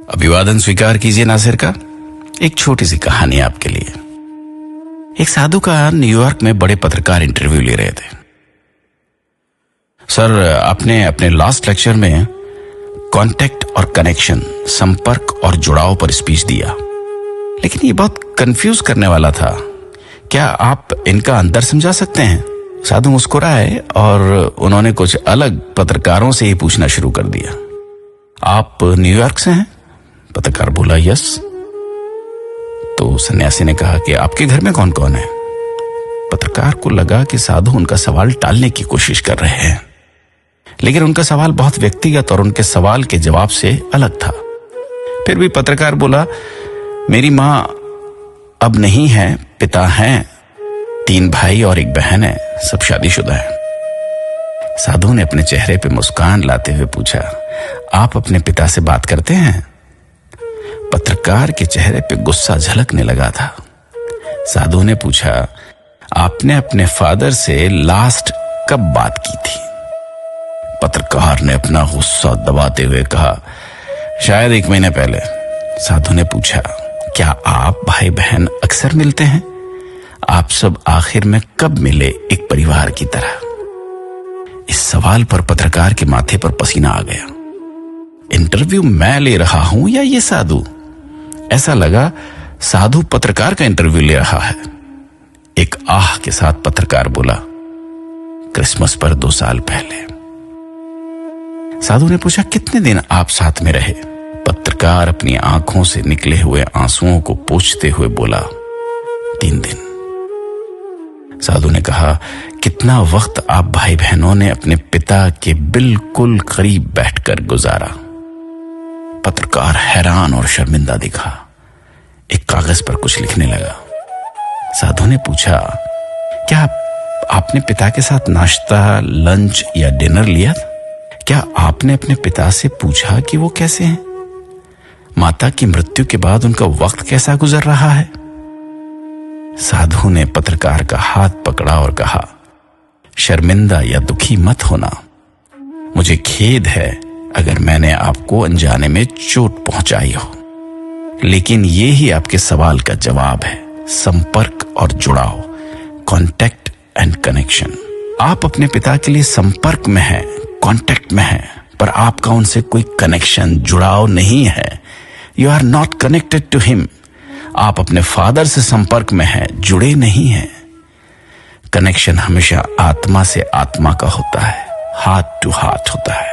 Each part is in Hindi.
अभिवादन स्वीकार कीजिए नासिर का। एक छोटी सी कहानी आपके लिए। एक साधु का न्यूयॉर्क में बड़े पत्रकार इंटरव्यू ले रहे थे। सर, आपने अपने लास्ट लेक्चर में कांटेक्ट और कनेक्शन, संपर्क और जुड़ाव पर स्पीच दिया, लेकिन ये बहुत कंफ्यूज करने वाला था। क्या आप इनका अंदर समझा सकते हैं? साधु मुस्कुराए और उन्होंने कुछ अलग पत्रकारों से ही पूछना शुरू कर दिया। आप न्यूयॉर्क से हैं? पत्रकार बोला, यस। तो सन्यासी ने कहा कि आपके घर में कौन कौन है? पत्रकार को लगा कि साधु उनका सवाल टालने की कोशिश कर रहे हैं, लेकिन उनका सवाल बहुत व्यक्तिगत और उनके सवाल के जवाब से अलग था। फिर भी पत्रकार बोला, मेरी मां अब नहीं है, पिता हैं, 3 भाई और 1 बहन है, सब शादीशुदा है। साधु ने अपने चेहरे पे मुस्कान लाते हुए पूछा, आप अपने पिता से बात करते हैं? पत्रकार के चेहरे पे गुस्सा झलकने लगा था। साधु ने पूछा, आपने अपने फादर से लास्ट कब बात की थी? पत्रकार ने अपना गुस्सा दबाते हुए कहा, शायद 1 महीने पहले। साधु ने पूछा, क्या आप भाई बहन अक्सर मिलते हैं? आप सब आखिर में कब मिले एक परिवार की तरह? इस सवाल पर पत्रकार के माथे पर पसीना आ गया। इंटरव्यू मैं ले रहा हूं या ये साधु? ऐसा लगा साधु पत्रकार का इंटरव्यू ले रहा है। एक आह के साथ पत्रकार बोला, क्रिसमस पर 2 साल पहले। साधु ने पूछा, कितने दिन आप साथ में रहे? पत्रकार अपनी आंखों से निकले हुए आंसुओं को पोंछते हुए बोला, 3 दिन। साधु ने कहा, कितना वक्त आप भाई बहनों ने अपने पिता के बिल्कुल करीब बैठकर गुजारा? पत्रकार हैरान और शर्मिंदा दिखा। एक कागज पर कुछ लिखने लगा। साधु ने पूछा, क्या आपने पिता के साथ नाश्ता, लंच या डिनर लिया? क्या आपने अपने पिता से पूछा कि वो कैसे हैं? माता की मृत्यु के बाद उनका वक्त कैसा गुजर रहा है? साधु ने पत्रकार का हाथ पकड़ा और कहा, शर्मिंदा या दुखी मत होना। मुझे खेद है अगर मैंने आपको अनजाने में चोट पहुंचाई हो, लेकिन ये ही आपके सवाल का जवाब है, संपर्क और जुड़ाव, कांटेक्ट एंड कनेक्शन। आप अपने पिता के लिए संपर्क में हैं, कांटेक्ट में हैं, पर आपका उनसे कोई कनेक्शन, जुड़ाव नहीं है। You are not connected to him. आप अपने फादर से संपर्क में हैं, जुड़े नहीं हैं। कनेक्शन हमेशा आत्मा से आत्मा का होता है, हार्ट टू हार्ट होता है।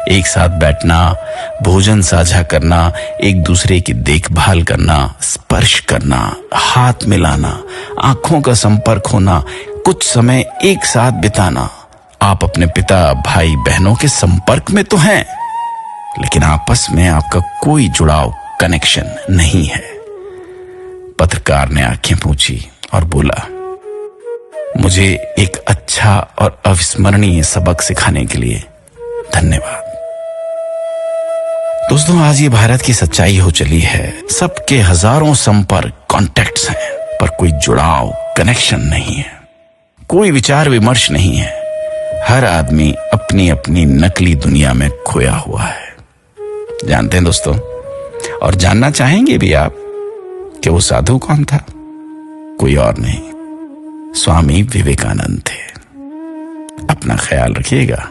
एक साथ बैठना, भोजन साझा करना, एक दूसरे की देखभाल करना, स्पर्श करना, हाथ मिलाना, आंखों का संपर्क होना, कुछ समय एक साथ बिताना। आप अपने पिता, भाई बहनों के संपर्क में तो हैं, लेकिन आपस में आपका कोई जुड़ाव, कनेक्शन नहीं है। पत्रकार ने आंखें पूछी और बोला, मुझे एक अच्छा और अविस्मरणीय सबक सिखाने के लिए धन्यवाद। दोस्तों, आज ये भारत की सच्चाई हो चली है। सबके हजारों संपर्क, कॉन्टैक्ट्स हैं, पर कोई जुड़ाव, कनेक्शन नहीं है। कोई विचार विमर्श नहीं है। हर आदमी अपनी अपनी नकली दुनिया में खोया हुआ है। जानते हैं दोस्तों, और जानना चाहेंगे भी आप कि वो साधु कौन था? कोई और नहीं, स्वामी विवेकानंद थे। अपना ख्याल रखिएगा।